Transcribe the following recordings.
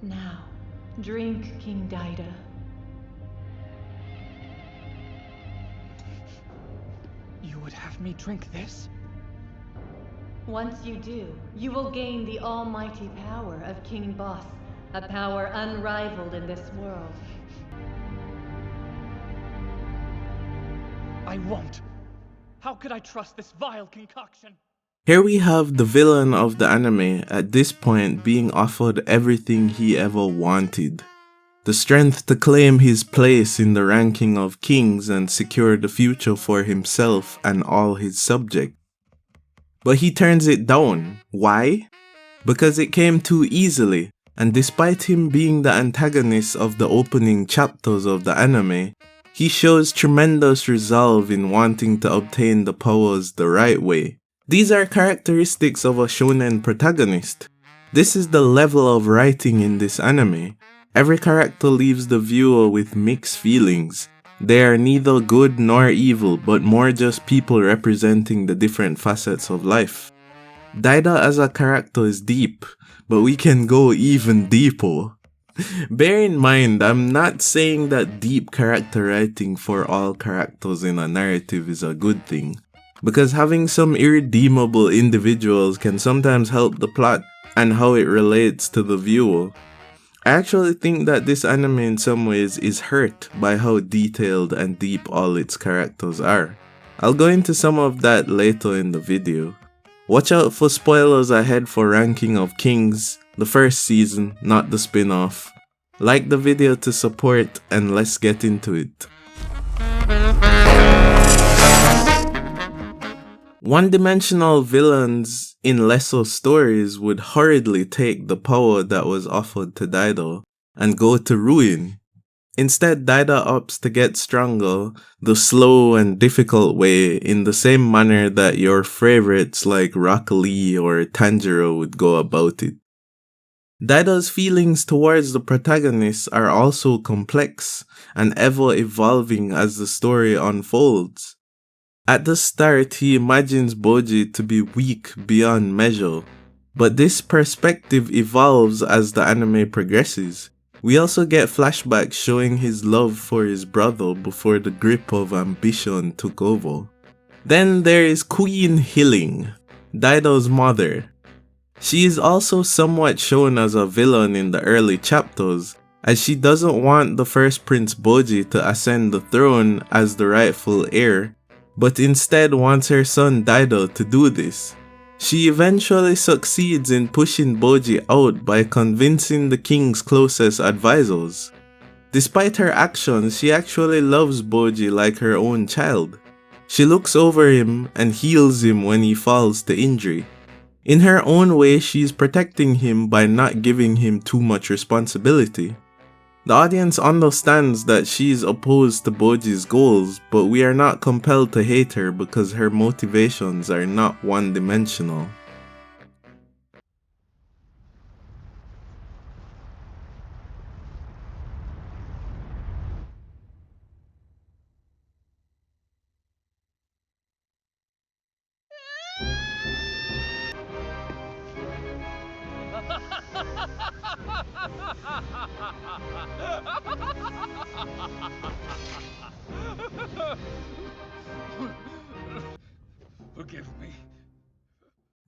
Now, drink, King Daida. You would have me drink this? Once you do, you will gain the almighty power of King Boss, a power unrivaled in this world. I won't. How could I trust this vile concoction? Here we have the villain of the anime at this point being offered everything he ever wanted. The strength to claim his place in the ranking of kings and secure the future for himself and all his subjects. But he turns it down. Why? Because it came too easily, and despite him being the antagonist of the opening chapters of the anime, he shows tremendous resolve in wanting to obtain the powers the right way. These are characteristics of a shonen protagonist. This is the level of writing in this anime. Every character leaves the viewer with mixed feelings. They are neither good nor evil, but more just people representing the different facets of life. Daida as a character is deep, but we can go even deeper. Bear in mind, I'm not saying that deep character writing for all characters in a narrative is a good thing, because having some irredeemable individuals can sometimes help the plot and how it relates to the viewer. I actually think that this anime in some ways is hurt by how detailed and deep all its characters are. I'll go into some of that later in the video. Watch out for spoilers ahead for Ranking of Kings, the first season, not the spin-off. Like the video to support, and let's get into it. One-dimensional villains in lesser stories would hurriedly take the power that was offered to Daida and go to ruin. Instead, Daida opts to get stronger the slow and difficult way, in the same manner that your favorites like Rock Lee or Tanjiro would go about it. Daida's feelings towards the protagonist are also complex and ever evolving as the story unfolds. At the start, he imagines Bojji to be weak beyond measure, but this perspective evolves as the anime progresses. We also get flashbacks showing his love for his brother before the grip of ambition took over. Then there is Queen Healing, Daida's mother. She is also somewhat shown as a villain in the early chapters, as she doesn't want the first Prince Bojji to ascend the throne as the rightful heir, but instead wants her son Daida to do this. She eventually succeeds in pushing Bojji out by convincing the king's closest advisors. Despite her actions, she actually loves Bojji like her own child. She looks over him and heals him when he falls to injury. In her own way, she is protecting him by not giving him too much responsibility. The audience understands that she is opposed to Bojji's goals, but we are not compelled to hate her because her motivations are not one-dimensional. Forgive me.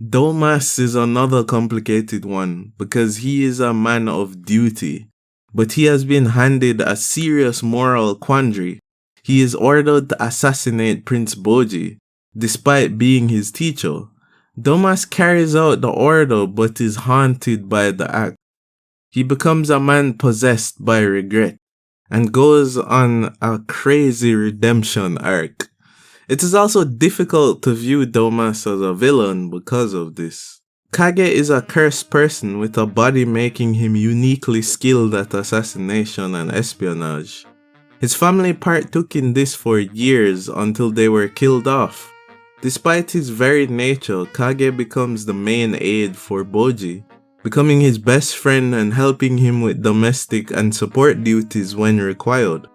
Domas is another complicated one because he is a man of duty, but he has been handed a serious moral quandary. He is ordered to assassinate Prince Bojji, despite being his teacher. Domas carries out the order but is haunted by the act. He becomes a man possessed by regret and goes on a crazy redemption arc. It is also difficult to view Domas as a villain because of this. Kage is a cursed person with a body making him uniquely skilled at assassination and espionage. His family partook in this for years until they were killed off. Despite his very nature, Kage becomes the main aide for Bojji, becoming his best friend and helping him with domestic and support duties when required.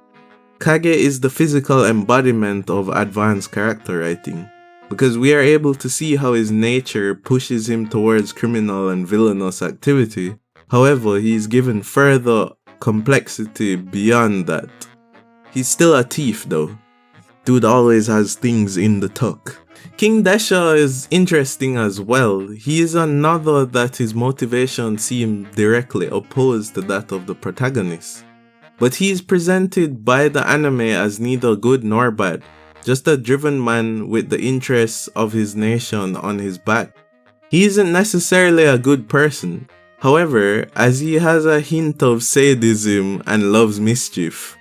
Kage is the physical embodiment of advanced character writing, because we are able to see how his nature pushes him towards criminal and villainous activity, However, he's given further complexity beyond that. He's still a thief though. Dude always has things in the tuck. King Desha is interesting as well. He is another that his motivation seems directly opposed to that of the protagonist. But he is presented by the anime as neither good nor bad, just a driven man with the interests of his nation on his back. He isn't necessarily a good person, however, as he has a hint of sadism and loves mischief.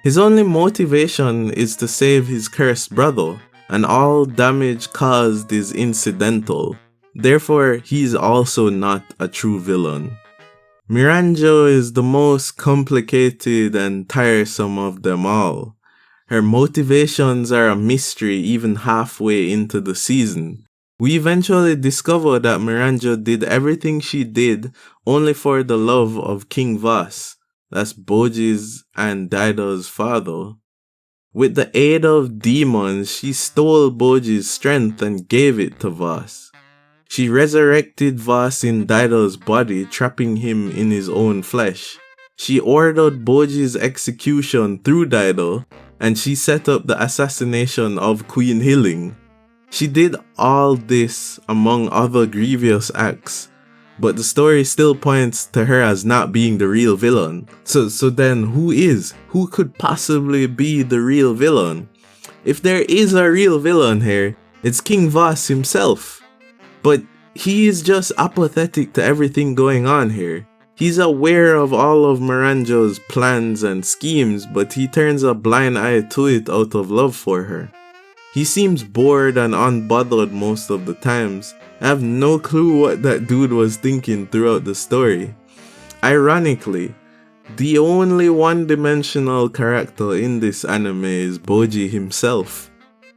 His only motivation is to save his cursed brother, and all damage caused is incidental. Therefore, he is also not a true villain. Miranjo is the most complicated and tiresome of them all. Her motivations are a mystery even halfway into the season. We eventually discover that Miranjo did everything she did only for the love of King Voss. That's Bojji's and Daido's father. With the aid of demons, she stole Bojji's strength and gave it to Voss. She resurrected Voss in Daido's body, trapping him in his own flesh. She ordered Bojji's execution through Daido, and she set up the assassination of Queen Healing. She did all this among other grievous acts, but the story still points to her as not being the real villain. So then who is? Who could possibly be the real villain? If there is a real villain here, it's King Voss himself. But he is just apathetic to everything going on here. He's aware of all of Miranjo's plans and schemes, but he turns a blind eye to it out of love for her. He seems bored and unbothered most of the times. I have no clue what that dude was thinking throughout the story. Ironically, the only one-dimensional character in this anime is Bojji himself.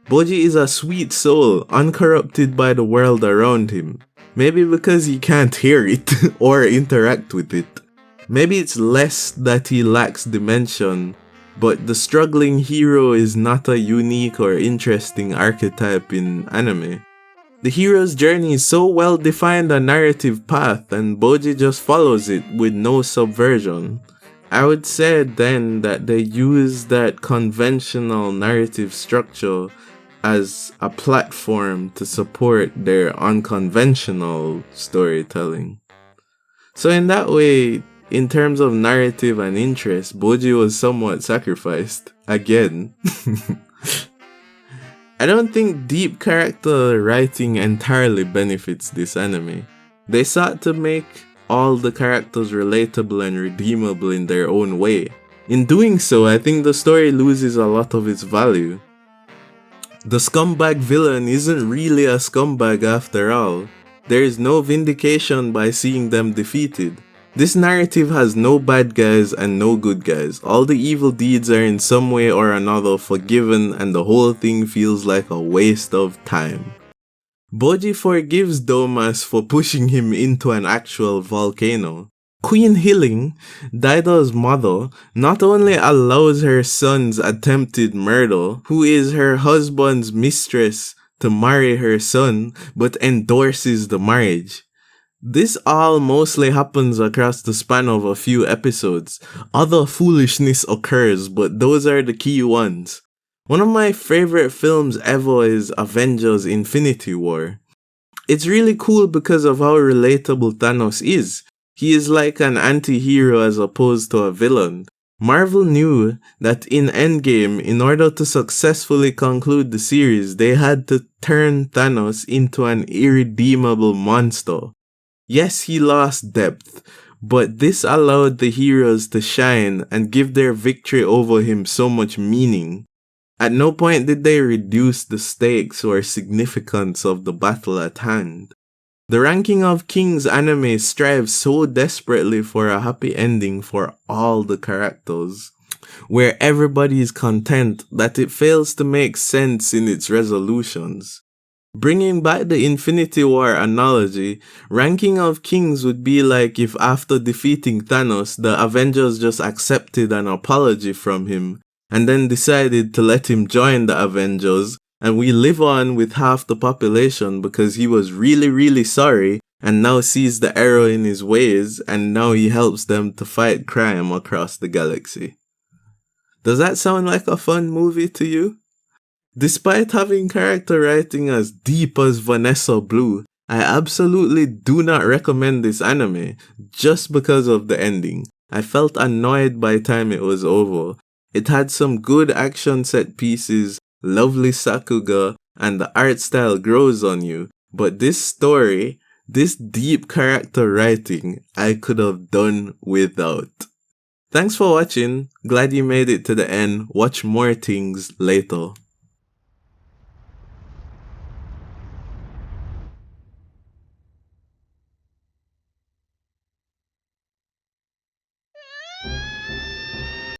Bojji is a sweet soul, uncorrupted by the world around him. Maybe because he can't hear it or interact with it. Maybe it's less that he lacks dimension, but the struggling hero is not a unique or interesting archetype in anime. The hero's journey is so well defined a narrative path, and Bojji just follows it with no subversion. I would say then that they use that conventional narrative structure as a platform to support their unconventional storytelling. So in that way, in terms of narrative and interest, Bojji was somewhat sacrificed. Again. I don't think deep character writing entirely benefits this anime. They sought to make all the characters relatable and redeemable in their own way. In doing so, I think the story loses a lot of its value. The scumbag villain isn't really a scumbag after all. There is no vindication by seeing them defeated. This narrative has no bad guys and no good guys. All the evil deeds are in some way or another forgiven, and the whole thing feels like a waste of time. Bojji forgives Domas for pushing him into an actual volcano. Queen Healing, Daido's mother, not only allows her son's attempted murder, who is her husband's mistress, to marry her son, but endorses the marriage. This all mostly happens across the span of a few episodes. Other foolishness occurs, but those are the key ones. One of my favorite films ever is Avengers Infinity War. It's really cool because of how relatable Thanos is. He is like an anti-hero as opposed to a villain. Marvel knew that in Endgame, in order to successfully conclude the series, they had to turn Thanos into an irredeemable monster. Yes, he lost depth, but this allowed the heroes to shine and give their victory over him so much meaning. At no point did they reduce the stakes or significance of the battle at hand. The Ranking of Kings anime strives so desperately for a happy ending for all the characters, where everybody is content, that it fails to make sense in its resolutions. Bringing back the Infinity War analogy, Ranking of Kings would be like if after defeating Thanos, the Avengers just accepted an apology from him, and then decided to let him join the Avengers, and we live on with half the population because he was really sorry and now sees the error in his ways, and now he helps them to fight crime across the galaxy. Does that sound like a fun movie to you? Despite having character writing as deep as Vanessa Blue, I absolutely do not recommend this anime just because of the ending. I felt annoyed by the time it was over. It had some good action set pieces, lovely Sakuga, and the art style grows on you, but this story, this deep character writing, I could have done without. Thanks for watching. Glad you made it to the end. Watch more things later.